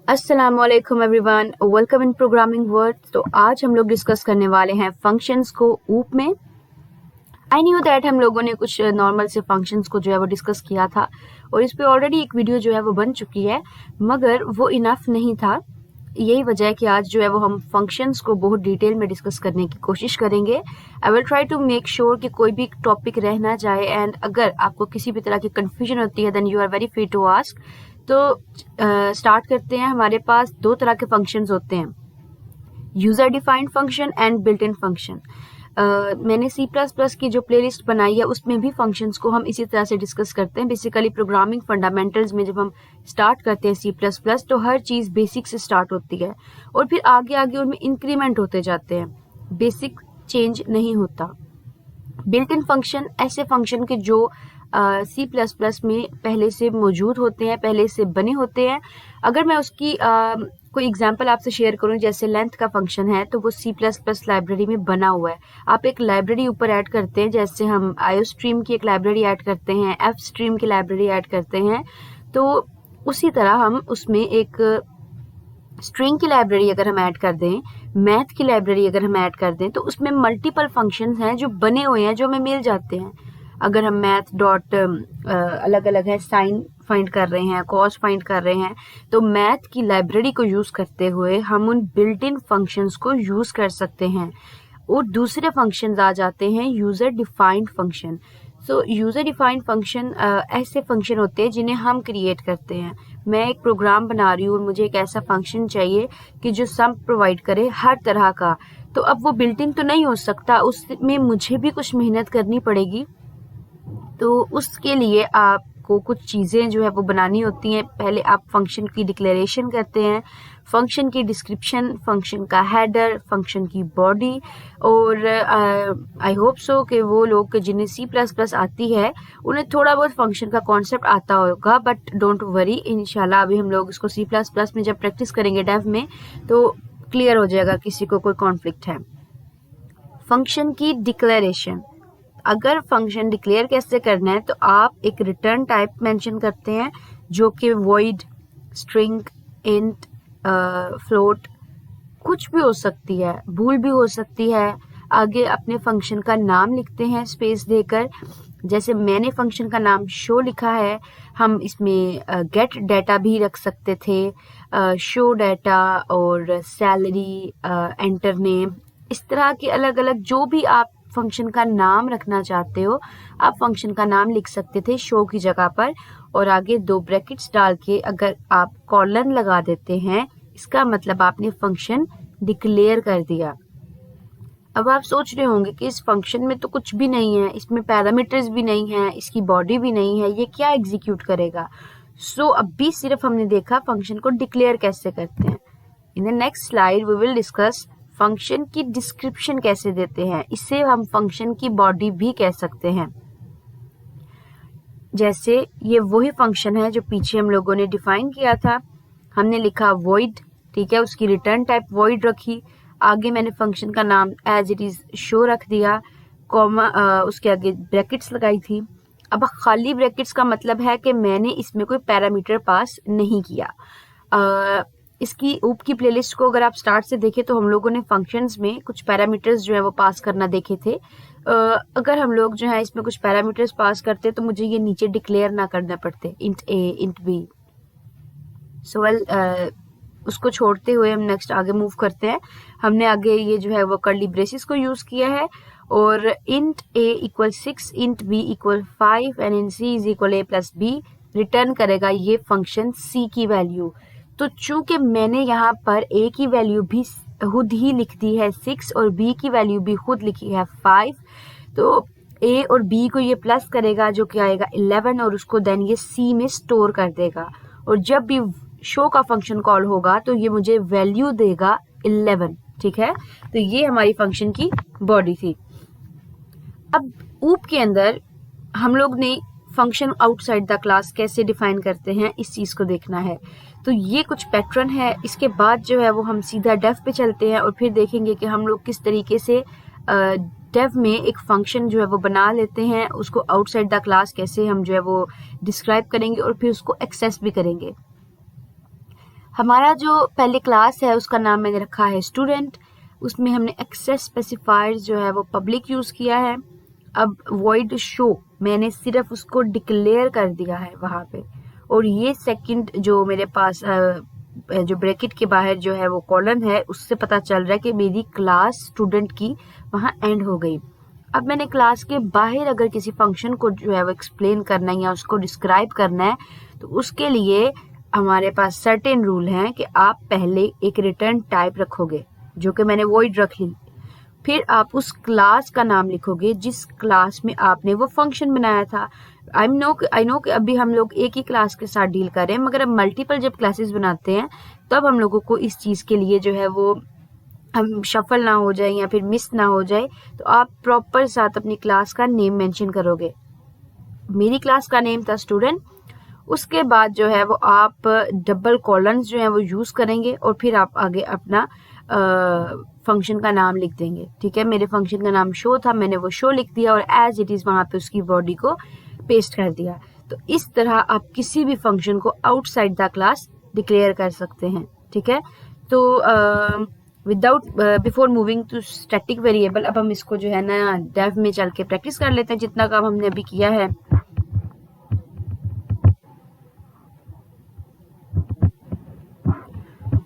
अस्सलामुअलैकुम everyone, welcome in programming word. तो आज हम लोग डिस्कस करने वाले हैं फंक्शंस को ऊप में। आई न्यू दैट हम लोगों ने कुछ नॉर्मल से फंक्शंस को जो है वो डिस्कस किया था और इस पे ऑलरेडी एक वीडियो जो है वो बन चुकी है, मगर वो इनफ नहीं था। यही वजह है कि आज जो है वो हम फंक्शंस को बहुत डिटेल में डिस्कस करने की कोशिश करेंगे। I will try to make sure कि कोई भी टॉपिक रह ना जाए, एंड अगर आपको किसी भी तरह की कंफ्यूजन होती है then you are very free to ask. तो स्टार्ट करते हैं। हमारे पास दो तरह के फंक्शंस होते हैं, user defined function and built in function. मैंने C++ की जो प्लेलिस्ट बनाई है उसमें भी फंक्शंस को हम इसी तरह से डिस्कस करते हैं। बेसिकली प्रोग्रामिंग फंडामेंटल्स में जब हम स्टार्ट करते हैं C++ तो हर चीज़ बेसिक से स्टार्ट होती है और फिर आगे आगे उनमें इंक्रीमेंट होते जाते हैं, बेसिक चेंज नहीं होता। बिल्ट इन फंक्शन ऐसे फंक्शन के जो C++ में पहले से मौजूद होते हैं, पहले से बने होते हैं। अगर मैं उसकी कोई एग्जांपल आपसे शेयर करूं, जैसे लेंथ का फंक्शन है तो वो C++ लाइब्रेरी में बना हुआ है। आप एक लाइब्रेरी ऊपर ऐड करते हैं, जैसे हम IOStream की एक लाइब्रेरी ऐड करते हैं, FStream की लाइब्रेरी ऐड करते हैं, तो उसी तरह हम उसमें एक स्ट्रिंग की लाइब्रेरी अगर हम ऐड कर दें, मैथ की लाइब्रेरी अगर हम ऐड कर दें, तो उसमें मल्टीपल फंक्शंस हैं जो बने हुए हैं, जो हमें मिल जाते हैं। अगर हम मैथ डॉट अलग अलग है, साइन फाइंड कर रहे हैं, कॉस फाइंड कर रहे हैं, तो मैथ की लाइब्रेरी को यूज करते हुए हम उन बिल्ट इन फंक्शंस को यूज कर सकते हैं। और दूसरे फंक्शंस आ जाते हैं यूजर डिफाइंड फंक्शन। सो यूजर डिफाइंड फंक्शन ऐसे फंक्शन होते हैं जिन्हें हम क्रिएट करते हैं। मैं एक प्रोग्राम बना रही हूँ और मुझे एक ऐसा फंक्शन चाहिए कि जो सम प्रोवाइड करे हर तरह का, तो अब वो बिल्ट इन तो नहीं हो सकता, उसमें मुझे भी कुछ मेहनत करनी पड़ेगी। तो उसके लिए आपको कुछ चीज़ें जो है वो बनानी होती हैं। पहले आप फंक्शन की डिक्लेरेशन करते हैं, फंक्शन की डिस्क्रिप्शन, फंक्शन का हेडर, फंक्शन की बॉडी। और आई होप सो कि वो लोग जिन्हें C++ आती है उन्हें थोड़ा बहुत फंक्शन का कॉन्सेप्ट आता होगा, बट डोंट वरी, इंशाल्लाह अभी हम लोग इसको C++ में जब प्रैक्टिस करेंगे डेव में तो क्लियर हो जाएगा किसी को कोई कॉन्फ्लिक्ट है। फंक्शन की डिक्लेरेशन, अगर फंक्शन डिक्लेयर कैसे करना है तो आप एक रिटर्न टाइप मेंशन करते हैं जो कि वॉइड, स्ट्रिंग, इंट, फ्लोट कुछ भी हो सकती है, भूल भी हो सकती है। आगे अपने फंक्शन का नाम लिखते हैं स्पेस देकर, जैसे मैंने फंक्शन का नाम शो लिखा है। हम इसमें गेट डाटा भी रख सकते थे, शो डाटा और सैलरी, एंटर नेम, इस तरह के अलग अलग जो भी आप फंक्शन का नाम रखना चाहते हो आप फंक्शन का नाम लिख सकते थे शो की जगह पर, और आगे दो ब्रैकेट्स डाल के अगर आप कॉलन लगा देते हैं, इसका मतलब आपने फंक्शन डिक्लेयर कर दिया। अब आप सोच रहे होंगे कि इस फंक्शन में तो कुछ भी नहीं है, इसमें पैरामीटर्स भी नहीं है, इसकी बॉडी भी नहीं है, ये क्या एग्जीक्यूट करेगा। सो अभी सिर्फ हमने देखा फंक्शन को डिक्लेयर कैसे करते हैं। In the next slide we will discuss function की डिस्क्रिप्शन कैसे देते हैं। इससे हम फंक्शन की बॉडी भी कह सकते हैं। जैसे ये वही फंक्शन है जो पीछे हम लोगों ने डिफाइन किया था। हमने लिखा वॉइड, ठीक है, उसकी रिटर्न टाइप वॉइड रखी, आगे मैंने फंक्शन का नाम एज इट इज शो रख दिया, कॉमा उसके आगे ब्रैकेट्स लगाई थी। अब खाली ब्रैकेट्स का मतलब है कि मैंने इसमें कोई पैरामीटर पास नहीं किया। इसकी ऊप की प्लेलिस्ट को अगर आप स्टार्ट से देखें तो हम लोगों ने फंक्शंस में कुछ पैरामीटर्स जो है वो पास करना देखे थे। अगर हम लोग जो है इसमें कुछ पैरामीटर्स पास करते तो मुझे ये नीचे डिक्लेयर ना करना पड़ते, इंट ए, इंट बी। सो वेल, उसको छोड़ते हुए हम नेक्स्ट आगे मूव करते हैं। हमने आगे ये जो है वो कर्ली ब्रेसेस को यूज किया है, और int a equal 6, int b equal 5 and int c is equal a plus b return करेगा ये फंक्शन c की वैल्यू। तो चूंकि मैंने यहाँ पर a की वैल्यू भी खुद ही लिख दी है 6 और b की वैल्यू भी खुद लिखी है 5, तो a और b को ये प्लस करेगा जो कि आएगा 11, और उसको देन ये c में स्टोर कर देगा, और जब भी शो का फंक्शन कॉल होगा तो ये मुझे वैल्यू देगा 11। ठीक है, तो ये हमारी फंक्शन की बॉडी थी। अब ऊप के अंदर हम लोग ने फंक्शन आउटसाइड द क्लास कैसे डिफाइन करते हैं इस चीज को देखना है। तो ये कुछ पैटर्न है, इसके बाद जो है वो हम सीधा डेफ पे चलते हैं और फिर देखेंगे कि हम लोग किस तरीके से डेफ में एक फंक्शन जो है वो बना लेते हैं, उसको आउटसाइड द क्लास कैसे हम जो है वो डिस्क्राइब करेंगे और फिर उसको एक्सेस भी करेंगे। हमारा जो पहले क्लास है उसका नाम मैंने रखा है स्टूडेंट। उसमें हमने एक्सेस स्पेसिफायर जो है वो पब्लिक यूज़ किया है। अब वॉइड शो मैंने सिर्फ उसको डिक्लेयर कर दिया है वहाँ पे, और ये सेकंड जो मेरे पास जो ब्रैकेट के बाहर जो है वो कॉलन है, उससे पता चल रहा है कि मेरी क्लास स्टूडेंट की वहाँ एंड हो गई। अब मैंने क्लास के बाहर अगर किसी फंक्शन को जो है वो एक्सप्लेन करना है या उसको डिस्क्राइब करना है, तो उसके लिए हमारे पास सर्टेन रूल हैं कि आप पहले एक रिटर्न टाइप रखोगे, जो कि मैंने वॉइड रख ली। फिर आप उस क्लास का नाम लिखोगे जिस क्लास में आपने वो फंक्शन बनाया था। आई नो कि अभी हम लोग एक ही क्लास के साथ डील कर रहे हैं, मगर अब मल्टीपल जब क्लासेस बनाते हैं तब हम लोगों को इस चीज़ के लिए जो है वो हम शफल ना हो जाए या फिर मिस ना हो जाए, तो आप प्रॉपर साथ अपनी क्लास का नेम मेंशन करोगे। मेरी क्लास का नेम था स्टूडेंट। उसके बाद जो है वो आप डबल कॉलन्स जो है वो यूज़ करेंगे और फिर आप आगे अपना फंक्शन का नाम लिख देंगे। ठीक है, मेरे फंक्शन का नाम शो था, मैंने वो शो लिख दिया और एज इट इज़ वहाँ पे उसकी बॉडी को पेस्ट कर दिया। तो इस तरह आप किसी भी फंक्शन को आउटसाइड द क्लास डिक्लेयर कर सकते हैं। ठीक है, तो without before moving to static variable, अब हम इसको जो है ना डेव में चल के प्रैक्टिस कर लेते हैं जितना काम हमने अभी किया है।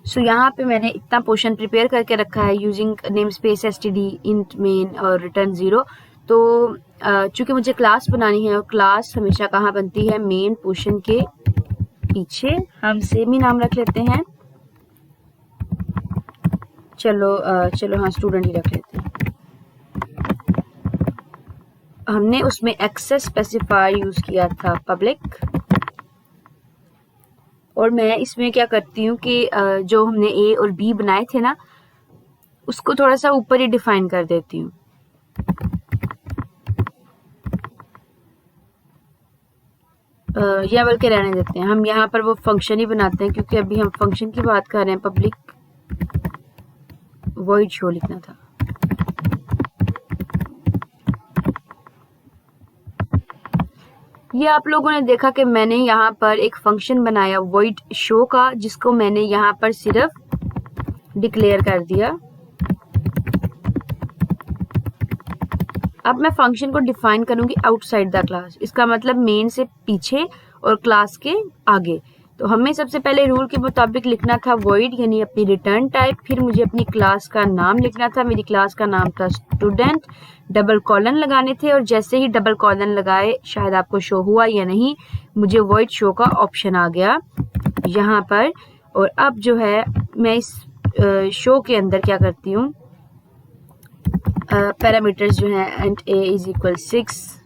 सो यहाँ पे मैंने इतना पोर्शन प्रिपेयर करके रखा है using name space std int main और रिटर्न 0। तो चूंकि मुझे क्लास बनानी है और क्लास हमेशा कहाँ बनती है, मेन पोर्शन के पीछे। हम सेम ही नाम रख लेते हैं। चलो हाँ स्टूडेंट ही रख लेते हैं। हमने उसमें एक्सेस स्पेसिफायर यूज किया था पब्लिक, और मैं इसमें क्या करती हूँ कि जो हमने ए और बी बनाए थे ना, उसको थोड़ा सा ऊपर ही डिफाइन कर देती हूँ। या बल्कि रहने देते हैं, हम यहाँ पर वो फंक्शन ही बनाते हैं क्योंकि अभी हम फंक्शन की बात कर रहे हैं। पब्लिक वॉइड शो लिखना था। ये आप लोगों ने देखा कि मैंने यहाँ पर एक फंक्शन बनाया वॉइड शो का, जिसको मैंने यहाँ पर सिर्फ डिक्लेयर कर दिया। अब मैं फंक्शन को डिफाइन करूंगी आउटसाइड द क्लास। इसका मतलब मेन से पीछे और क्लास के आगे। तो हमें सबसे पहले रूल के मुताबिक लिखना था वॉइड, यानी अपनी रिटर्न टाइप। फिर मुझे अपनी क्लास का नाम लिखना था। मेरी क्लास का नाम था स्टूडेंट। डबल कॉलन लगाने थे, और जैसे ही डबल कॉलन लगाए, शायद आपको शो हुआ या नहीं, मुझे वॉइड शो का ऑप्शन आ गया यहाँ पर। और अब जो है मैं इस शो के अंदर क्या करती हूँ, पैरामीटर्स जो है and a is equal 6,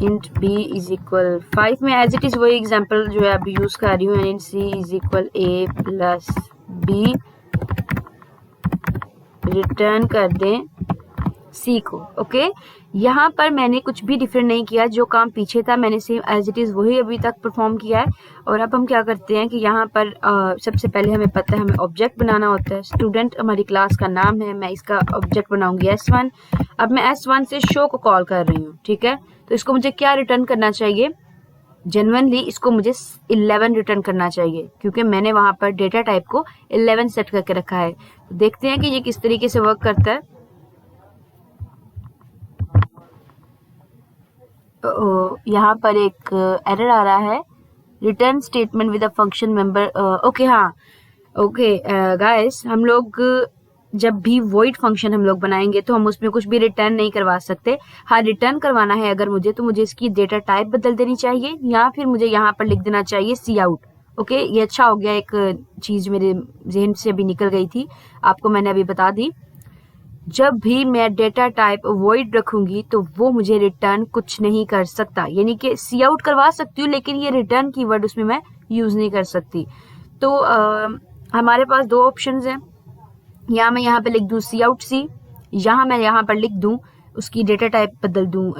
int b is equal 5। मैं एज इट इज वही एग्जांपल जो है अभी यूज कर रही हूँ। And c is equal a plus b, return कर दें c को। ओके, यहाँ पर मैंने कुछ भी डिफरेंट नहीं किया। जो काम पीछे था मैंने सेम एज इट इज वही अभी तक परफॉर्म किया है। और अब हम क्या करते हैं कि यहाँ पर सबसे पहले हमें पता है हमें ऑब्जेक्ट बनाना होता है। स्टूडेंट हमारी क्लास का नाम है, मैं इसका ऑब्जेक्ट बनाऊंगी S1। अब मैं S1 से शो को कॉल कर रही हूँ। ठीक है, तो इसको मुझे क्या रिटर्न करना चाहिए? जेन्युइनली इसको मुझे 11 रिटर्न करना चाहिए, क्योंकि मैंने वहां पर डेटा टाइप को 11 सेट करके रखा है। तो देखते हैं कि ये किस तरीके से वर्क करता है। यहाँ पर एक एरर आ रहा है, return statement with a function member. Okay, हाँ, ओके गाइस, हम लोग जब भी वॉइड फंक्शन हम लोग बनाएंगे तो हम उसमें कुछ भी रिटर्न नहीं करवा सकते। हाँ, रिटर्न करवाना है अगर मुझे, तो मुझे इसकी डेटा टाइप बदल देनी चाहिए, या फिर मुझे यहाँ पर लिख देना चाहिए सी आउट। ओके, ये अच्छा हो गया, एक चीज मेरे जहन से अभी निकल गई थी, आपको मैंने अभी बता दी। जब भी मैं डेटा टाइप वॉइड रखूंगी तो वो मुझे रिटर्न कुछ नहीं कर सकता, यानी कि सी आउट करवा सकती हूँ, लेकिन ये रिटर्न कीवर्ड उसमें मैं यूज नहीं कर सकती। तो हमारे पास दो ऑप्शंस हैं। या मैं यहाँ पे लिख दूँ सी आउट सी, यहाँ मैं यहाँ पर लिख दूँ उसकी डेटा टाइप बदल दूँ,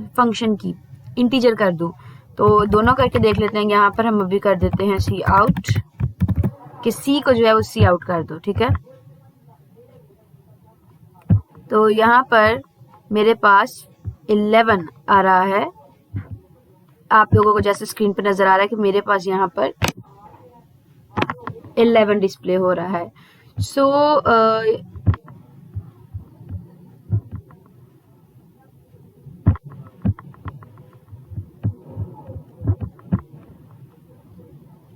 फंक्शन की इंटीजर कर दूँ। तो दोनों करके देख लेते हैं। यहाँ पर हम अभी कर देते हैं सी आउट, कि सी को जो है वो सी आउट कर दो। ठीक है, तो यहाँ पर मेरे पास 11 आ रहा है, आप लोगों को जैसे स्क्रीन पर नजर आ रहा है कि मेरे पास यहाँ पर 11 डिस्प्ले हो रहा है। सो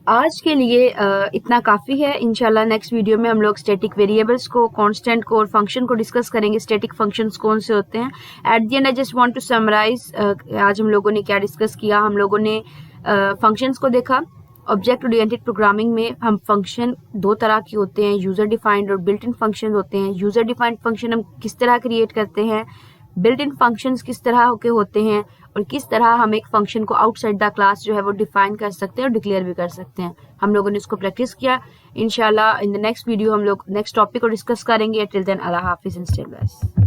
आज के लिए इतना काफ़ी है। इंशाल्लाह नेक्स्ट वीडियो में हम लोग स्टैटिक वेरिएबल्स को, कांस्टेंट को और फंक्शन को डिस्कस करेंगे। स्टैटिक फंक्शंस कौन से होते हैं। At the end I just want to summarise आज हम लोगों ने क्या डिस्कस किया। हम लोगों ने फंक्शंस को देखा। ऑब्जेक्ट ओरिएंटेड प्रोग्रामिंग में हम फंक्शन दो तरह के होते हैं, यूजर डिफाइंड और बिल्ट इन फंक्शन होते हैं। यूजर डिफाइंड फंक्शन हम किस तरह क्रिएट करते हैं, बिल्ट इन फंक्शंस किस तरह के होते हैं और किस तरह हम एक फंक्शन को आउटसाइड द क्लास जो है वो डिफाइन कर सकते हैं और डिक्लेयर भी कर सकते हैं। हम लोगों ने इसको प्रैक्टिस किया। इंशाल्लाह इन द नेक्स्ट वीडियो हम लोग नेक्स्ट टॉपिक को डिस्कस करेंगे। टिल देन अल्लाह हाफिज एंड स्टे ब्लेस्ड।